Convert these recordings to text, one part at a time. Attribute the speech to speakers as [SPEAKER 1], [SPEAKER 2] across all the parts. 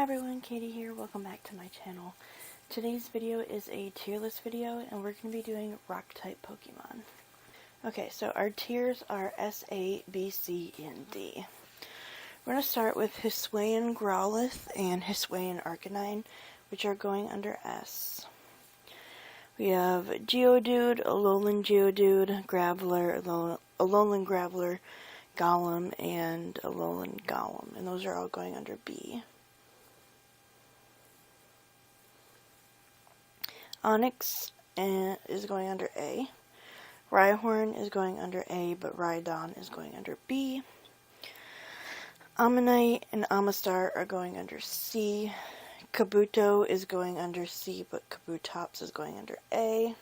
[SPEAKER 1] Hi everyone, Katie here. Welcome back to my channel. Today's video is a tier list video and we're going to be doing rock type Pokemon. Okay, so our tiers are S, A, B, C, and D. We're going to start with Hisuian Growlithe and Hisuian Arcanine, which are going under S. We have Geodude, Alolan Geodude, Graveler, Alolan Graveler, Golem, and Alolan Golem, and those are all going under B. Onix is going under A. Rhyhorn is going under A, but Rhydon is going under B. Ammonite and Amistar are going under C. Kabuto is going under C, but Kabutops is going under A.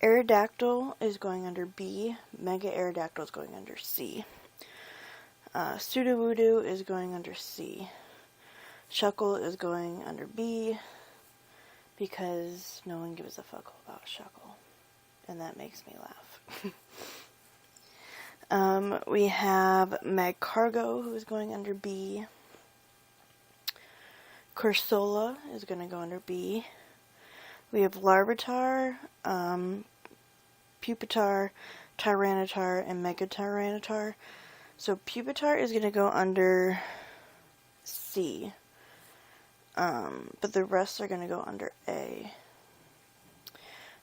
[SPEAKER 1] Aerodactyl is going under B. Mega Aerodactyl is going under C. Sudowoodo is going under C. Shuckle is going under B, because no one gives a fuck about Shuckle, and that makes me laugh. We have Magcargo, who is going under B. Corsola is going to go under B. We have Larvitar, Pupitar, Tyranitar, and Mega Tyranitar. So Pupitar is going to go under C. But the rest are going to go under A.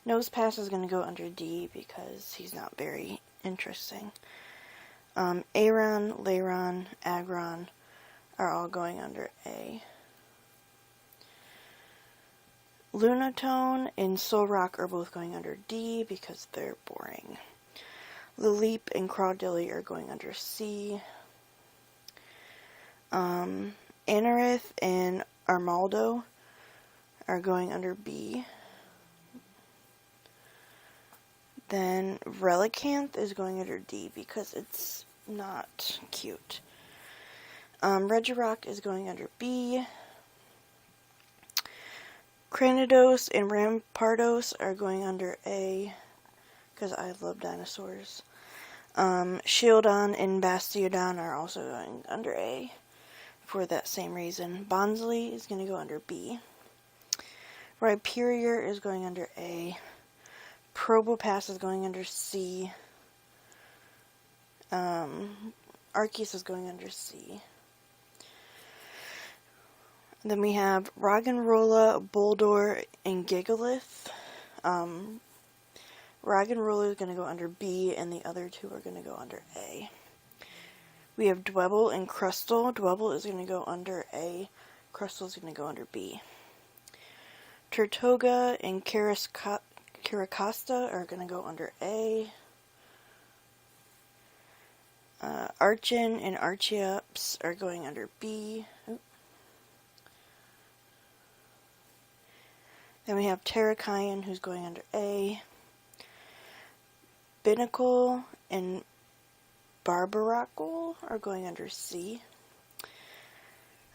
[SPEAKER 1] Nosepass is going to go under D because he's not very interesting. Aron, Lairon, Aggron are all going under A. Lunatone and Solrock are both going under D because they're boring. Lileep and Crawdilly are going under C. Anorith and Armaldo are going under B. Then Relicanth is going under D because it's not cute. Regirock is going under B. Cranidos and Rampardos are going under A because I love dinosaurs. Shieldon and Bastiodon are also going under A for that same reason. Bonsly is going to go under B. Rhyperior is going under A. Probopass is going under C. Arceus is going under C. Then we have Roggenrola, Boldore, and Gigalith. Roggenrola is going to go under B, and the other two are going to go under A. We have Dwebble and Crustle. Dwebble is going to go under A. Crustle is going to go under B. Turtoga and Caracosta are going to go under A. Archen and Archeops are going under B. Then we have Terrakion, who's going under A. Binacle and Barbaracle are going under C.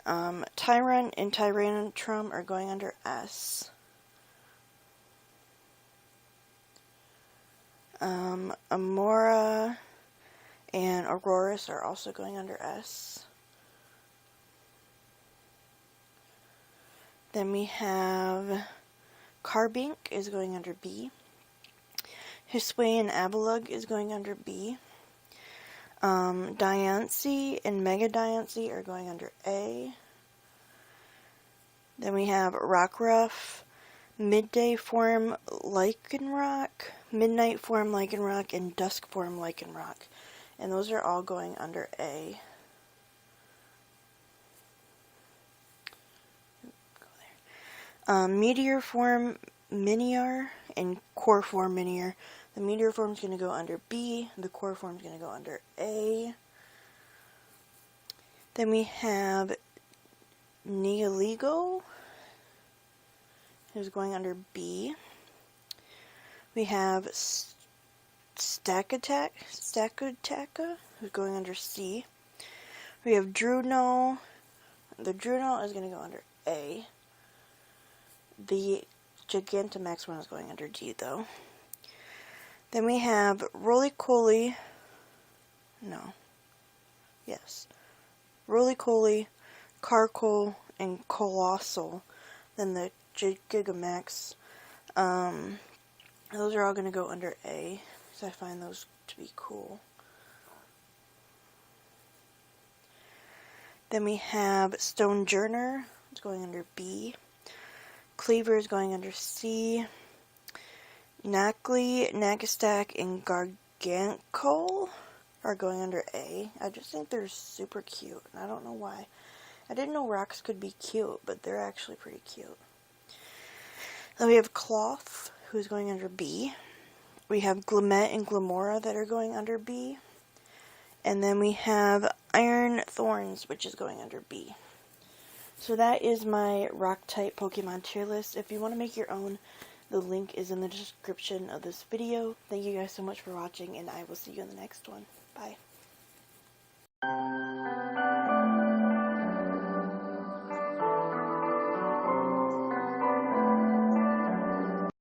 [SPEAKER 1] Tyrunt and Tyrantrum are going under S. Amora and Aurorus are also going under S. Then we have Carbink is going under B. Hisuian Abalug is going under B. Diancie and Mega Diancie are going under A. Then we have Rockruff, Midday Form Lycanroc, Midnight Form Lycanroc, and Dusk Form Lycanroc. And those are all going under A. Meteor Form Miniar and Core Form Miniar. The Meteor Form is going to go under B. The Core Form is going to go under A. Then we have Neoligo, who's going under B. We have Stakataka, who's going under C. We have Drunel. The Drunel is going to go under A. The Gigantamax one is going under D, though. Then we have Rolycoly, Carkol, and Colossal than the Gigamax. Those are all going to go under A, because I find those to be cool. Then we have Stonejourner, it's going under B. Cleaver is going under C. Knackley, Nagastack, and Gargankle are going under A. I just think they're super cute, and I don't know why. I didn't know rocks could be cute, but they're actually pretty cute. Then we have Cloth, who's going under B. We have Glimmet and Glimora that are going under B. And then we have Iron Thorns, which is going under B. So that is my rock-type Pokemon tier list. If you want to make your own, the link is in the description of this video. Thank you guys so much for watching, and I will see you in the next one. Bye.